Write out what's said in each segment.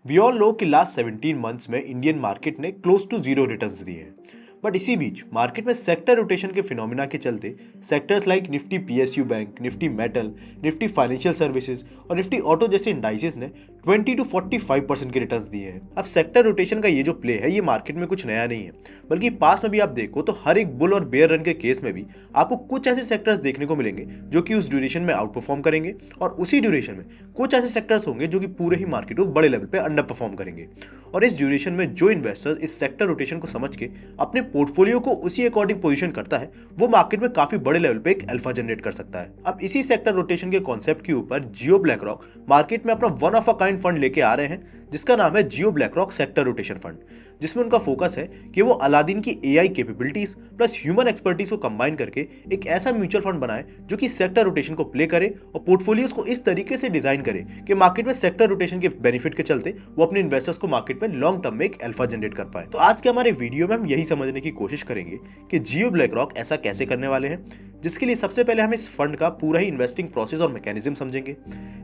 We all know कि last 17 months में Indian market ने क्लोज टू जीरो रिटर्न्स दिए हैं। बट इसी बीच मार्केट में सेक्टर रोटेशन के फिनोमिना के चलते sectors like Nifty PSU bank, Nifty metal, Nifty financial services और निफ्टी ऑटो जैसे इंडाइसेस ने 20 to 45% के रिटर्न्स दिए हैं। अब सेक्टर रोटेशन का ये जो प्ले है ये मार्केट में कुछ नया नहीं है, बल्कि पास्ट में भी आप देखो तो हर एक बुल और बेयर रन के केस में भी आपको कुछ ऐसे सेक्टर्स देखने को मिलेंगे जो कि उस ड्यूरेशन में आउट परफॉर्म करेंगे और उसी ड्यूरेशन में कुछ ऐसे सेक्टर्स होंगे जो कि पूरे ही मार्केट को बड़े लेवल पे अंडर परफॉर्म करेंगे। और इस ड्यूरेशन में जो इन्वेस्टर इस सेक्टर रोटेशन को समझ के अपने पोर्टफोलियो को उसी अकॉर्डिंग पोजीशन करता है वो मार्केट में काफी बड़े लेवल पे एक अल्फा जनरेट कर सकता है। अब इसी सेक्टर रोटेशन के कॉन्सेप्ट के ऊपर जियो ब्लैकरॉक मार्केट में अपना one of a kind fund लेके आ रहे हैं जिसका नाम है जियो ब्लैकरॉक सेक्टर रोटेशन फंड, जिसमें उनका फोकस है कि वो अलादीन की AI capabilities plus human expertise को कंबाइन करके एक ऐसा म्यूचुअल फंड बनाए जो कि सेक्टर रोटेशन को प्ले करे और पोर्टफोलियोज को इस तरीके से डिजाइन करे कि मार्केट में सेक्टर रोटेशन के बेनिफिट के चलते वो अपने इन्वेस्टर्स को मार्केट में लॉन्ग टर्म में एक अल्फा जनरेट कर पाए। तो आज के हमारे वीडियो में हम यही समझने की कोशिश करेंगे कि जियो ब्लैकरॉक ऐसा कैसे करने वाले हैं, जिसके लिए सबसे पहले हम इस फंड का पूरा ही इन्वेस्टिंग प्रोसेस और मैकेनिज्म समझेंगे।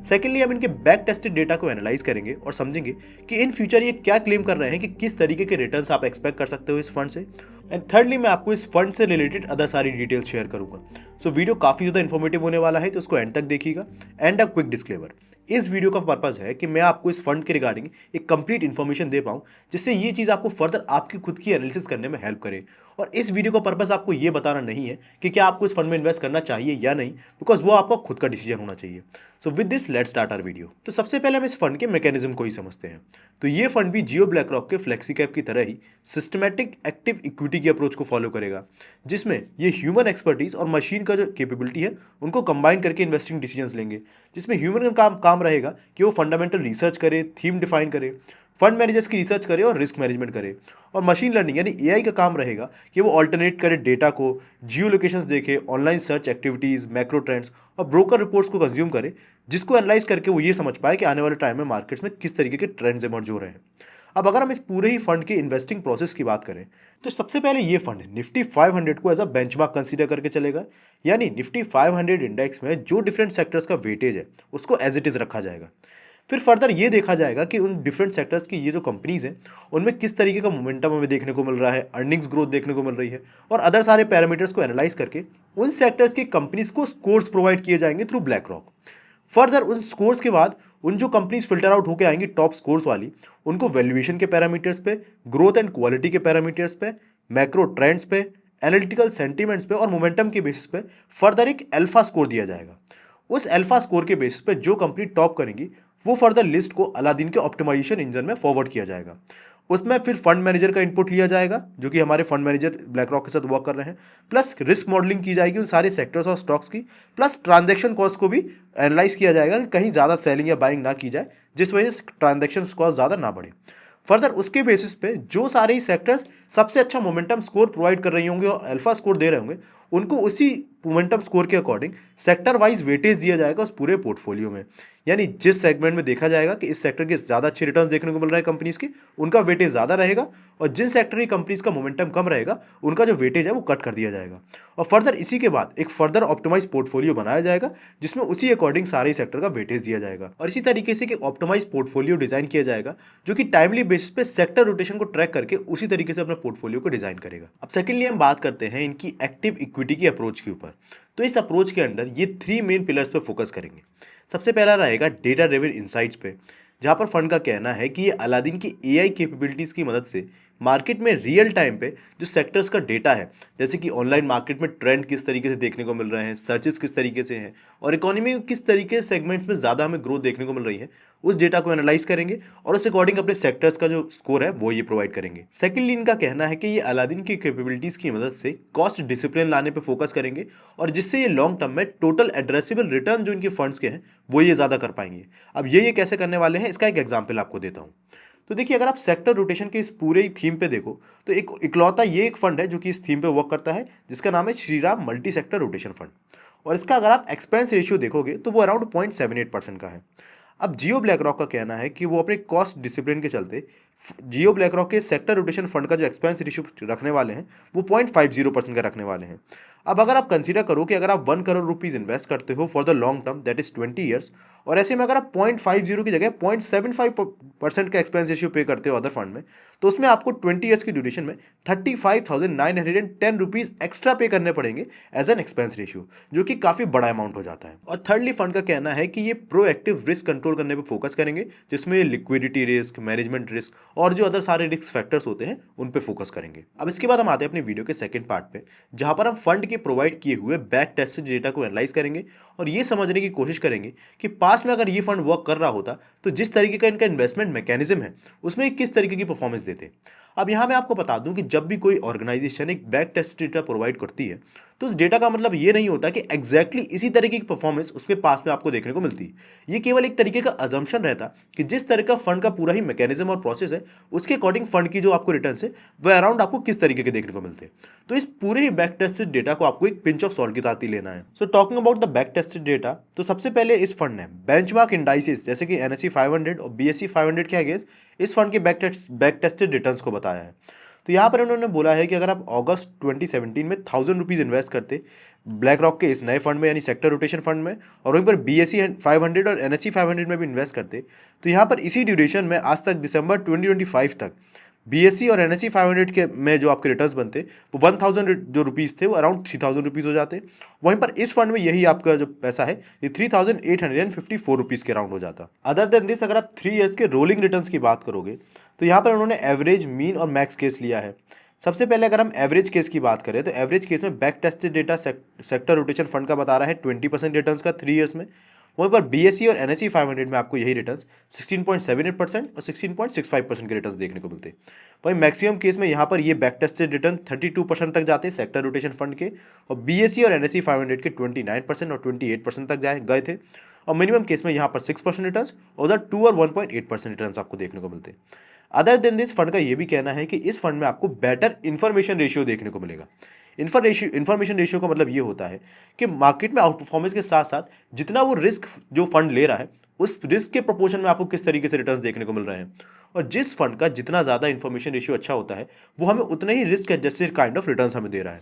सेकेंडली हम इनके बैक टेस्टेड डेटा को एनालाइज करेंगे और समझेंगे कि इन फ्यूचर ये क्या क्लेम कर रहे हैं कि किस तरीके के रिटर्न्स आप एक्सपेक्ट कर सकते हो इस फंड से। एंड थर्डली मैं आपको इस फंड से रिलेटेड अदर सारी डिटेल्स शेयर करूंगा। सो वीडियो काफी ज्यादा इन्फॉर्मेटिव होने वाला है तो उसको एंड तक देखिएगा। एंड अ क्विक डिस्क्लेमर, इस वीडियो का पर्पस है कि मैं आपको इस फंड के रिगार्डिंग एक कंप्लीट इन्फॉर्मेशन दे पाऊं जिससे ये चीज आपको फर्दर आपकी खुद की एनालिसिस करने में हेल्प करे। और इस वीडियो का पर्पस आपको ये बताना नहीं है कि क्या आपको इस फंड में इन्वेस्ट करना चाहिए या नहीं, बिकॉज वो आपका खुद का डिसीजन होना चाहिए। So with this let's start our video. तो सबसे पहले हम इस फंड के मैकेनिज्म को ही समझते हैं। तो ये फंड भी जियो ब्लैकरॉक के फ्लेक्सी कैप की तरह ही सिस्टमैटिक एक्टिव इक्विटी की अप्रोच को फॉलो करेगा, जिसमें ये ह्यूमन एक्सपर्टीज और मशीन का जो कैपेबिलिटी है उनको कंबाइन करके इन्वेस्टिंग डिसीजंस लेंगे। जिसमें ह्यूमन का काम रहेगा कि वो फंडामेंटल रिसर्च करे, थीम डिफाइन करे, फंड मैनेजर्स की रिसर्च करे और रिस्क मैनेजमेंट करे। और मशीन लर्निंग यानी एआई का काम रहेगा कि वो ऑल्टरनेट करे डेटा को, जियो लोकेशंस देखे, online search activities, macro trends और ब्रोकर रिपोर्ट्स को कंज्यूम करे, जिसको एनालाइज करके वो ये समझ पाए कि आने वाले टाइम में मार्केट्स में किस तरीके के ट्रेंड्स इमर्ज हो रहे हैं। अब अगर हम इस पूरे ही फंड के इन्वेस्टिंग प्रोसेस की बात करें तो सबसे पहले ये फंड निफ्टी 500 को एज अ बेंचमार्क कंसीडर करके चलेगा, यानी निफ्टी 500 इंडेक्स में जो डिफरेंट सेक्टर्स का वेटेज है उसको एज इट इज रखा जाएगा। फिर फर्दर ये देखा जाएगा कि उन डिफरेंट सेक्टर्स की ये जो कंपनीज हैं उनमें किस तरीके का मोमेंटम हमें देखने को मिल रहा है, अर्निंग्स ग्रोथ देखने को मिल रही है, और अदर सारे पैरामीटर्स को एनालाइज करके उन सेक्टर्स की कंपनीज को स्कोर्स प्रोवाइड किए जाएंगे थ्रू ब्लैक रॉक। फर्दर उन स्कोर्स के बाद उन जो कंपनीज फिल्टर आउट होकर आएंगी टॉप स्कोर्स वाली, उनको वैल्यूएशन के पैरामीटर्स पे, ग्रोथ एंड क्वालिटी के पैरामीटर्स पे, मैक्रो ट्रेंड्स पे, एनालिटिकल सेंटीमेंट्स पे और मोमेंटम के बेसिस पे फर्दर एक अल्फा स्कोर दिया जाएगा। उस अल्फा स्कोर के बेसिस पे जो कंपनी टॉप करेंगी वो फर्दर लिस्ट को अलादीन के ऑप्टिमाइजेशन इंजन में फॉरवर्ड किया जाएगा। उसमें फिर फंड मैनेजर का इनपुट लिया जाएगा जो कि हमारे फंड मैनेजर ब्लैक रॉक के साथ वर्क कर रहे हैं, प्लस रिस्क मॉडलिंग की जाएगी उन सारे सेक्टर्स और स्टॉक्स की, प्लस ट्रांजैक्शन कॉस्ट को भी एनालाइज किया जाएगा कि कहीं ज़्यादा सेलिंग या बाइंग ना की जाए जिस वजह से ट्रांजैक्शन कॉस्ट ज़्यादा ना बढ़े। फर्दर उसके बेसिस पे जो सारे ही सेक्टर्स सबसे अच्छा मोमेंटम स्कोर प्रोवाइड कर रही होंगे और अल्फा स्कोर दे रहे होंगे उनको उसी मोमेंटम स्कोर के अकॉर्डिंग सेक्टर वाइज वेटेज दिया जाएगा उस पूरे पोर्टफोलियो में। यानी जिस सेगमेंट में देखा जाएगा कि इस सेक्टर के ज़्यादा अच्छे रिटर्न्स देखने को मिल रहा है कंपनीज के, उनका वेटेज ज़्यादा रहेगा, और जिन सेक्टर की कंपनीज का मोमेंटम कम रहेगा उनका जो वेटेज है वो कट कर दिया जाएगा। और फर्दर इसी के बाद एक फर्दर ऑप्टिमाइज पोर्टफोलियो बनाया जाएगा जिसमें उसी अकॉर्डिंग सारे सेक्टर का वेटेज दिया जाएगा, और इसी तरीके से एक ऑप्टिमाइज पोर्टफोलियो डिजाइन किया जाएगा जो कि टाइमली बेसिस पे सेक्टर रोटेशन को ट्रैक करके उसी तरीके से अपने पोर्टफोलियो को डिजाइन करेगा। अब सेकेंडली हम बात करते हैं इनकी एक्टिव इक्विटी की अप्रोच के ऊपर। तो इस अप्रोच के अंदर ये 3 मेन पिलर्स पे फोकस करेंगे। सबसे पहला रहेगा डेटा ड्रिवन इनसाइट्स पे, जहां पर फंड का कहना है कि ये अलादीन की एआई कैपेबिलिटीज की मदद से मार्केट में रियल टाइम पे जो सेक्टर्स का डेटा है, जैसे कि ऑनलाइन मार्केट में ट्रेंड किस तरीके से देखने को मिल रहे हैं, सर्चेस किस तरीके से हैं, और इकोनॉमी में किस तरीके से सेगमेंट्स में ज़्यादा हमें ग्रोथ देखने को मिल रही है, उस डेटा को एनालाइज करेंगे और उस अकॉर्डिंग अपने सेक्टर्स का जो स्कोर है वो ये प्रोवाइड करेंगे। सेकेंडली इनका कहना है कि ये अलादीन की कैपेबिलिटीज की मदद से कॉस्ट डिसिप्लिन लाने पर फोकस करेंगे, और जिससे ये लॉन्ग टर्म में टोटल एड्रेसेबल रिटर्न जो इनके फंड्स के हैं वो ये ज़्यादा कर पाएंगे। अब ये कैसे करने वाले हैं इसका एक एग्जाम्पल आपको देता हूँ। तो देखिए, अगर आप सेक्टर रोटेशन के इस पूरे ही थीम पे देखो तो एक इकलौता ये एक फंड है जो कि इस थीम पे वर्क करता है, जिसका नाम है Shriram multi sector rotation fund, और इसका अगर आप एक्सपेंस रेशियो देखोगे तो वो अराउंड 0.78% का है। अब जियो ब्लैकरॉक का कहना है कि वो अपने कॉस्ट डिसिप्लिन के चलते जियो ब्लैकरॉक के सेक्टर रोटेशन फंड का जो एक्सपेंस रेशियो रखने वाले हैं वो 0.50% का रखने वाले हैं। अब अगर आप कंसीडर करो कि अगर आप 1 करोड़ रुपीज इन्वेस्ट करते हो for the long term, that is 20 years, और ऐसे में अगर आप 0.50 की जगह 0.75% का एक्सपेंस रेशियो पे करते हो अदर फंड में, तो उसमें आपको 20 ईयर्स की ड्यूरेशन में 35,910 रुपीज एक्स्ट्रा पे करने पड़ेंगे एज एन एक्सपेंस रेशियो, जो कि काफी बड़ा अमाउंट हो जाता है। और थर्डली फंड का कहना है कि ये प्रोएक्टिव रिस्क कंट्रोल करने पे फोकस करेंगे, जिसमें लिक्विडिटी रिस्क, मैनेजमेंट रिस्क और जो अदर सारे रिस्क फैक्टर्स होते हैं उन पे फोकस करेंगे। अब इसके बाद हम आते हैं अपने वीडियो के सेकंड पार्ट पे, जहां पर हम फंड के प्रोवाइड किए हुए बैक टेस्टेड डेटा को एनालाइज करेंगे और ये समझने की कोशिश करेंगे कि पास्ट में अगर ये फंड वर्क कर रहा होता तो जिस तरीके का इनका इन्वेस्टमेंट मैकेनिज्म है उसमें किस तरीके की परफॉर्मेंस देते। अब यहां मैं आपको बता दूं कि जब भी कोई ऑर्गेनाइजेशन एक बैक टेस्ट डेटा प्रोवाइड करती है तो उस डेटा का मतलब ये नहीं होता कि एग्जैक्टली इसी तरीके की परफॉर्मेंस उसके पास में आपको देखने को मिलती है। ये केवल एक तरीके का अजम्पशन रहता कि जिस तरह का फंड का पूरा ही मैकेनिज्म और प्रोसेस है उसके अकॉर्डिंग फंड की जो आपको रिटर्न्स है वह अराउंड आपको किस तरीके के देखने को मिलते हैं। तो इस पूरे ही बैक टेस्टेड डेटा को आपको एक पिंच ऑफ सॉल्ट की तरह लेना है। So talking about the back tested data, तो सबसे पहले इस फंड ने बेंचमार्क इंडाइसेस जैसे कि NSE 500 और BSE 500 के अगेंस्ट इस फंड के बैक टेस्टेड रिटर्न्स को बताया है। तो यहाँ पर उन्होंने बोला है कि अगर आप अगस्त 2017 में 1,000 रुपीज़ इन्वेस्ट करते ब्लैक रॉक के इस नए फंड में यानी सेक्टर रोटेशन फंड में, और वहीं पर BSE 500 और NSE 500 में भी इन्वेस्ट करते, तो यहाँ पर इसी ड्यूरेशन में आज तक दिसंबर 2025 तक BSE और NSE 500 के में जो आपके रिटर्न्स बनते वो 1,000 जो रुपीज़ थे वो अराउंड 3,000 रुपीज़ हो जाते। वहीं पर इस फंड में यही आपका जो पैसा है ये 3,854 रुपीज़ के अराउंड हो जाता। अदर देन दिस अगर आप 3 ईयर्स के रोलिंग रिटर्न्स की बात करोगे तो यहाँ पर उन्होंने एवरेज, मीन और मैक्स केस लिया है। सबसे पहले अगर हम एवरेज केस की बात करें तो एवरेज केस में back tested data sector rotation fund का बता रहा है 20% रिटर्न्स का 3 ईयर्स में। वहीं पर BSE और NSE 500 में आपको यही रिटर्न्स 16.78% और 16.65% के रिटर्न्स देखने को मिलते हैं। वहीं मैक्सिमम केस में यहाँ पर ये बैक टेस्टेड रिटर्न 32% तक जाते हैं सेक्टर रोटेशन फंड के, और BSE और NSE 500 के 29% और 28% तक गए थे। और मिनिमम केस में यहाँ पर 6% रिटर्न्स और उधर 2 और 1.8% रिटर्न्स आपको देखने को मिलते हैं। अदर देन दिस फंड का ये भी कहना है कि इस फंड में आपको बेटर इन्फॉर्मेशन रेशियो देखने को मिलेगा। इन्फॉर्मेशन रेशियो का मतलब ये होता है कि मार्केट में आउट परफॉर्मेंस के साथ साथ जितना वो रिस्क जो फंड ले रहा है उस रिस्क के प्रोपोर्शन में आपको किस तरीके से रिटर्न्स देखने को मिल रहे हैं, और जिस फंड का जितना ज़्यादा इन्फॉर्मेशन रेशियो अच्छा होता है वो हमें उतने ही risk adjusted kind of returns हमें दे रहा है।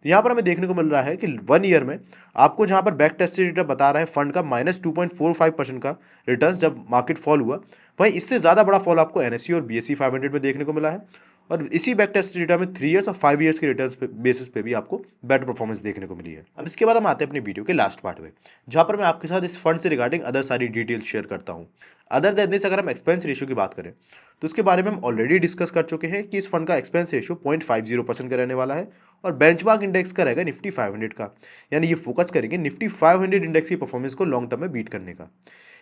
तो यहाँ पर हमें देखने को मिल रहा है कि 1 ईयर में आपको जहाँ पर बैक टेस्टेड डेटा बता रहा है फंड का -2.45% का रिटर्न्स जब मार्केट फॉल हुआ, वहीं इससे ज़्यादा बड़ा फॉल आपको NSE और BSE 500 में देखने को मिला है। और इसी बैक टेस्ट डेटा में 3 ईयर्स और 5 ईयर्स के रिटर्न्स बेसिस पे भी आपको बेटर परफॉर्मेंस देखने को मिली है। अब इसके बाद हम आते हैं अपनी वीडियो के लास्ट पार्ट में, जहाँ पर मैं आपके साथ इस फंड से रिगार्डिंग अदर सारी डिटेल्स शेयर करता हूँ। अदर देन दिस अगर हम एक्सपेंस रेशियो की बात करें तो उसके बारे में हम ऑलरेडी डिस्कस कर चुके हैं कि इस फंड का एक्सपेंस रेशियो 0.50% का रहने वाला है और बेंचमार्क इंडेक्स का रहेगा निफ्टी 500 का, यानी ये फोकस करेंगे निफ्टी 500 इंडेक्स की परफॉर्मेंस को लॉन्ग टर्म में बीट करने का।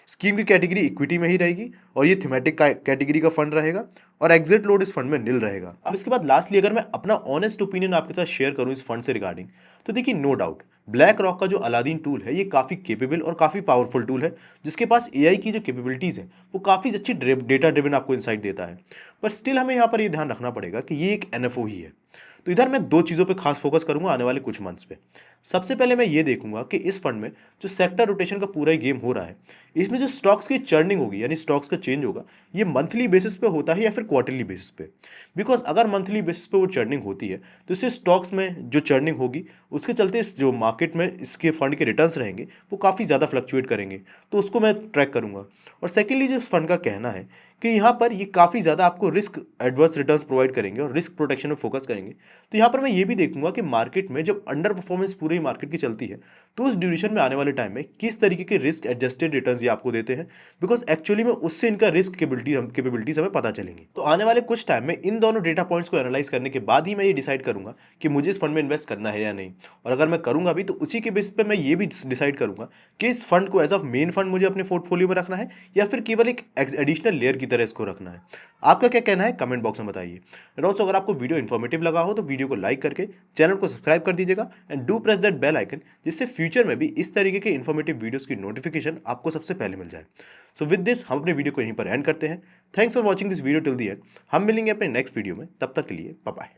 स्कीम की कैटेगरी इक्विटी में ही रहेगी और ये थीमेटिक कैटेगरी का फंड रहेगा और एग्जिट लोड इस फंड में नील रहेगा। अब इसके बाद लास्टली अगर मैं अपना ऑनेस्ट ओपिनियन आपके साथ शेयर करूं इस फंड से रिगार्डिंग, तो देखिए नो डाउट ब्लैक रॉक का जो अलादीन टूल है ये काफ़ी केपेबल और काफ़ी पावरफुल टूल है, जिसके पास AI की जो कैपेबिलिटीज़ है वो काफ़ी अच्छी डेटा ड्रिवन आपको इंसाइट देता है। पर स्टिल हमें यहाँ पर ये ध्यान रखना पड़ेगा कि ये एक NFO ही है। तो इधर मैं 2 चीज़ों पे खास फोकस करूंगा आने वाले कुछ मंथ्स पे। सबसे पहले मैं ये देखूंगा कि इस फंड में जो सेक्टर रोटेशन का पूरा ही गेम हो रहा है, इसमें जो स्टॉक्स की चर्निंग होगी यानी स्टॉक्स का चेंज होगा, ये मंथली बेसिस पे होता है या फिर क्वार्टरली बेसिस पे। बिकॉज अगर मंथली बेसिस पे वो चर्निंग होती है तो इससे स्टॉक्स में जो चर्निंग होगी उसके चलते जो मार्केट में इसके फंड के रिटर्न्स रहेंगे वो काफ़ी ज़्यादा फ्लक्चुएट करेंगे, तो उसको मैं ट्रैक करूँगा। और सेकेंडली जो इस फंड का कहना है कि यहाँ पर ये काफ़ी ज़्यादा आपको रिस्क एडवर्स रिटर्न्स प्रोवाइड करेंगे और रिस्क प्रोटेक्शन में फोकस करेंगे। तो यहाँ पर मैं ये भी देखूंगा कि मार्केट में जब अंडर परफॉर्मेंस पूरी मार्केट की चलती है तो उस ड्यूरेशन में आने वाले टाइम में किस तरीके के रिस्क एडजस्टेड रिटर्न्स ये आपको देते हैं, बिकॉज एक्चुअली में उससे इनका रिस्क कैपेबिलिटीज हमें पता चलेंगी। तो आने वाले कुछ टाइम में इन दोनों डेटा पॉइंट्स को एनालाइज करने के बाद ही मैं ये डिसाइड करूंगा कि मुझे इस फंड में इन्वेस्ट करना है या नहीं, और अगर मैं करूंगा भी तो उसी के बेस पर मैं ये भी डिसाइड करूंगा कि इस फंड को एज ऑफ मेन फंड मुझे अपने पोर्टफोलियो में रखना है या फिर केवल एक एडिशनल लेयर की तरह इसको रखना है। आपका क्या कहना है कमेंट बॉक्स में बताइए। एंड ऑल्सो अगर आपको वीडियो इन्फॉर्मेटिव लगा हो तो वीडियो को लाइक करके चैनल को सब्सक्राइब कर दीजिएगा and do press that bell icon, जिससे फ्यूचर में भी इस तरीके के इन्फॉर्मेटिव वीडियोस की नोटिफिकेशन आपको सबसे पहले मिल जाए। सो विद दिस हम अपने वीडियो को यहीं पर एंड करते हैं। Thanks for watching this video till the end. हम मिलेंगे अपने नेक्स्ट वीडियो में, तब तक के लिए बाय बाय।